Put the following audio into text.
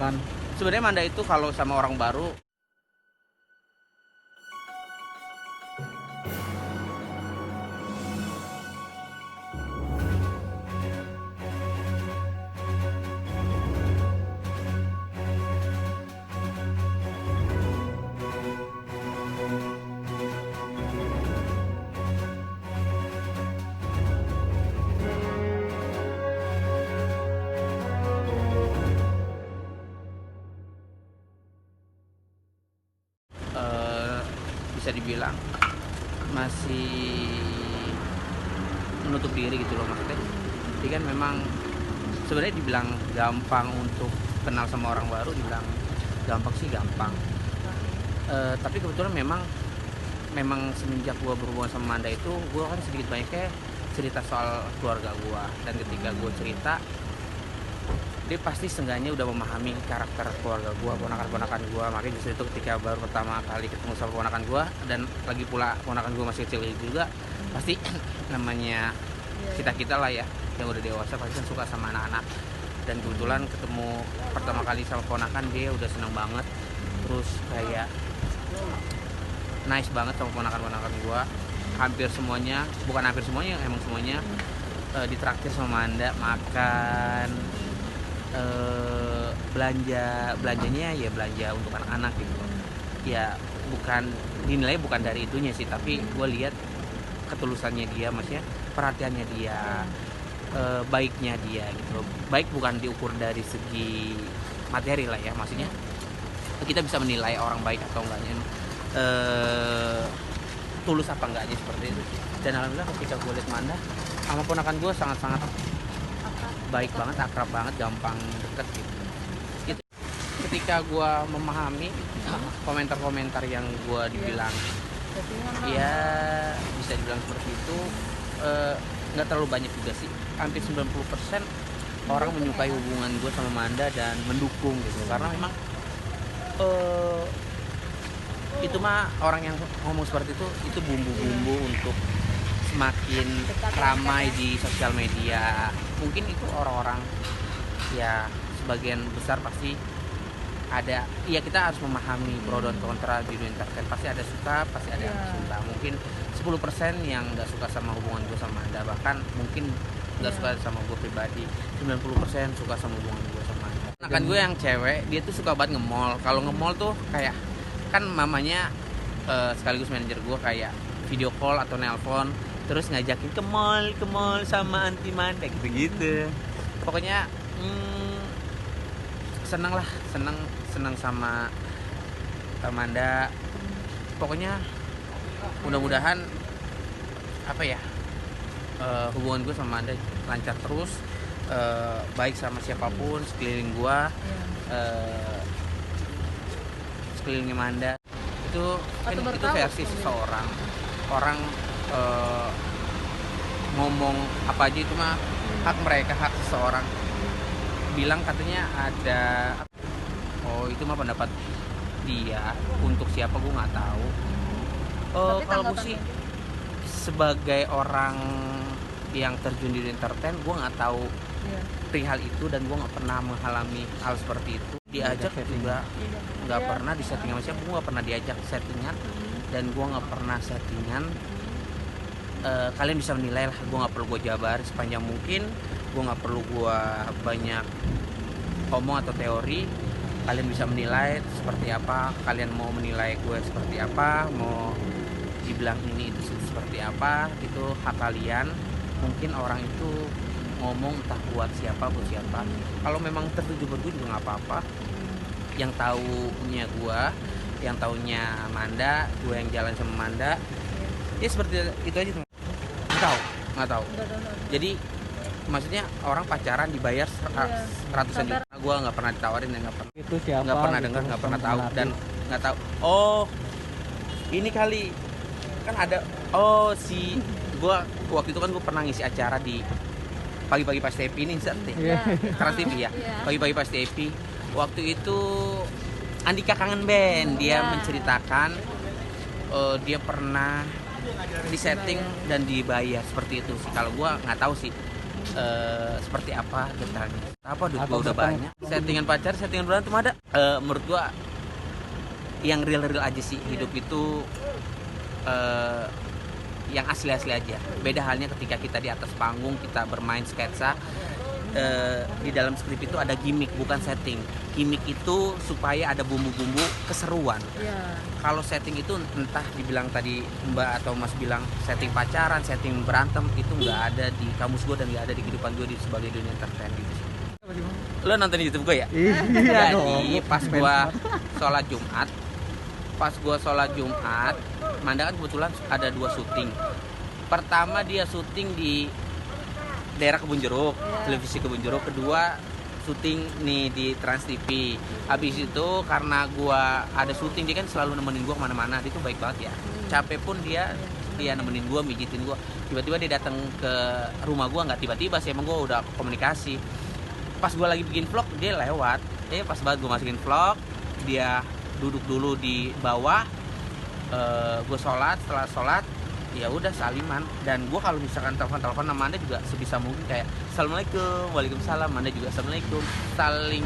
kan. Sebenarnya Manda itu kalau sama orang baru eh, bisa dibilang masih menutup diri gitu loh maksudnya. Jadi kan memang sebenarnya dibilang gampang untuk kenal sama orang baru, dibilang gampang sih gampang. Tapi kebetulan memang semenjak gue berhubungan sama Manda itu gue kan sedikit banyaknya cerita soal keluarga gue, dan ketika gue cerita dia pasti seenggaknya udah memahami karakter keluarga gue, ponakan-ponakan gue. Makanya justru itu ketika baru pertama kali ketemu sama ponakan gue, dan lagi pula ponakan gue masih kecil juga, pasti namanya kita lah ya yang udah dewasa pasti kan suka sama anak-anak. Dan kebetulan ketemu pertama kali sama ponakan, dia udah seneng banget, terus kayak nice banget sama ponakan-ponakan gue. Hampir semuanya, bukan hampir semuanya, emang semuanya ditraktir sama Manda makan, belanjanya ya belanja untuk anak-anak gitu ya. Bukan dinilai bukan dari itunya sih, tapi gue lihat ketulusannya dia, maksudnya perhatiannya dia, baiknya dia gitu. Baik bukan diukur dari segi materi lah ya, maksudnya kita bisa menilai orang baik atau enggaknya, tulus apa enggaknya, seperti itu. Dan alhamdulillah ketika gue lihat Manda sama ponakan gue sangat-sangat baik banget, akrab banget, gampang deket gitu. Ketika gue memahami komentar-komentar yang gue dibilang ya bisa dibilang seperti itu, nggak terlalu banyak juga sih. Hampir 90% orang menyukai hubungan gue sama Manda dan mendukung gitu, karena memang itu mah orang yang ngomong seperti itu bumbu-bumbu untuk semakin ramai di sosial media. Mungkin itu orang-orang ya, sebagian besar pasti ada ya. Kita harus memahami pro dan kontra di dunia internet, pasti ada suka, pasti ada yang suka. Mungkin 10% yang nggak suka sama hubungan gue sama Anda, bahkan mungkin nggak suka sama gue pribadi. 90% suka sama hubungan gue sama Anda. Kan gue yang cewek, dia tuh suka banget nge-mall. Kalau nge-mall tuh kayak kan mamanya sekaligus manajer gue, kayak video call atau nelpon terus ngajakin ke mall sama anti Manda gitu. Pokoknya seneng sama Manda. Pokoknya mudah-mudahan apa ya, hubungan gue sama Manda lancar terus, baik sama siapapun sekeliling gue, sekelilingnya Manda. Itu kan itu versi seseorang orang, ngomong apa aja itu mah hak mereka, hak seseorang. Bilang katanya ada, oh itu mah pendapat dia, untuk siapa gue nggak tahu. Kalau gue sih sebagai orang yang terjun di entertain, gue nggak tahu perihal itu, dan gue nggak pernah mengalami hal seperti itu. Diajak juga nggak pernah disetting sama siapa, gue nggak pernah diajak settingan, dan gue nggak pernah settingan. Kalian bisa menilai lah, gue nggak perlu gue jabar sepanjang mungkin, gue nggak perlu gue banyak ngomong atau teori. Kalian bisa menilai seperti apa, kalian mau menilai gue seperti apa, mau dibilang ini itu seperti apa, itu hak kalian. Mungkin orang itu ngomong entah buat siapa. Kalau memang tertuju buat gue juga nggak apa-apa. Yang taunya gue, yang taunya Manda, gue yang jalan sama Manda, ya seperti itu aja. Nggak tahu. Jadi maksudnya orang pacaran dibayar ratusan juta, gue nggak pernah ditawarin dan nggak pernah Itu siapa? nggak pernah gitu, dengar, nggak pernah sama tahu, pelatih. dan nggak tahu. Oh ini kali kan ada, oh si gue waktu itu kan gue pernah ngisi acara di pagi-pagi pas TV ini Trans TV ya, pagi-pagi pas TV. Waktu itu Andika Kangen Band, dia menceritakan dia pernah disetting dan dibayar seperti itu sih. Kalau gue nggak tahu sih, seperti apa detailnya, apa duit Atau gue udah setting- banyak. Settingan pacar, settingan berantem ada. Menurut gue yang real aja sih hidup itu, yang asli aja. Beda halnya ketika kita di atas panggung kita bermain sketsa. Di dalam skrip itu ada gimmick, bukan setting. Gimmick itu supaya ada bumbu-bumbu keseruan. Iya. Kalau setting itu entah dibilang tadi Mbak atau Mas bilang setting pacaran, setting berantem, itu nggak ada di kamus gue dan nggak ada di kehidupan gue sebagai dunia entertain gitu sih. Lo nonton di YouTube gue ya? Iya dong. Jadi pas gue sholat Jumat, Manda kan kebetulan ada 2 syuting. Pertama dia syuting di daerah Kebun Jeruk, televisi Kebun Jeruk. Kedua syuting nih di Trans TV. Habis itu karena gua ada syuting, dia kan selalu nemenin gua kemana-mana. Dia tuh baik banget ya. Capek pun dia nemenin gua, mijitin gua. Tiba-tiba dia datang ke rumah gua, nggak tiba-tiba sih, emang gua udah komunikasi. Pas gua lagi bikin vlog dia lewat. Pas banget gua masukin vlog, dia duduk dulu di bawah. Gue sholat, setelah sholat ya udah saliman. Dan gue kalau misalkan telepon sama Anda juga sebisa mungkin kayak assalamualaikum, waalaikumsalam, Anda juga assalamualaikum, saling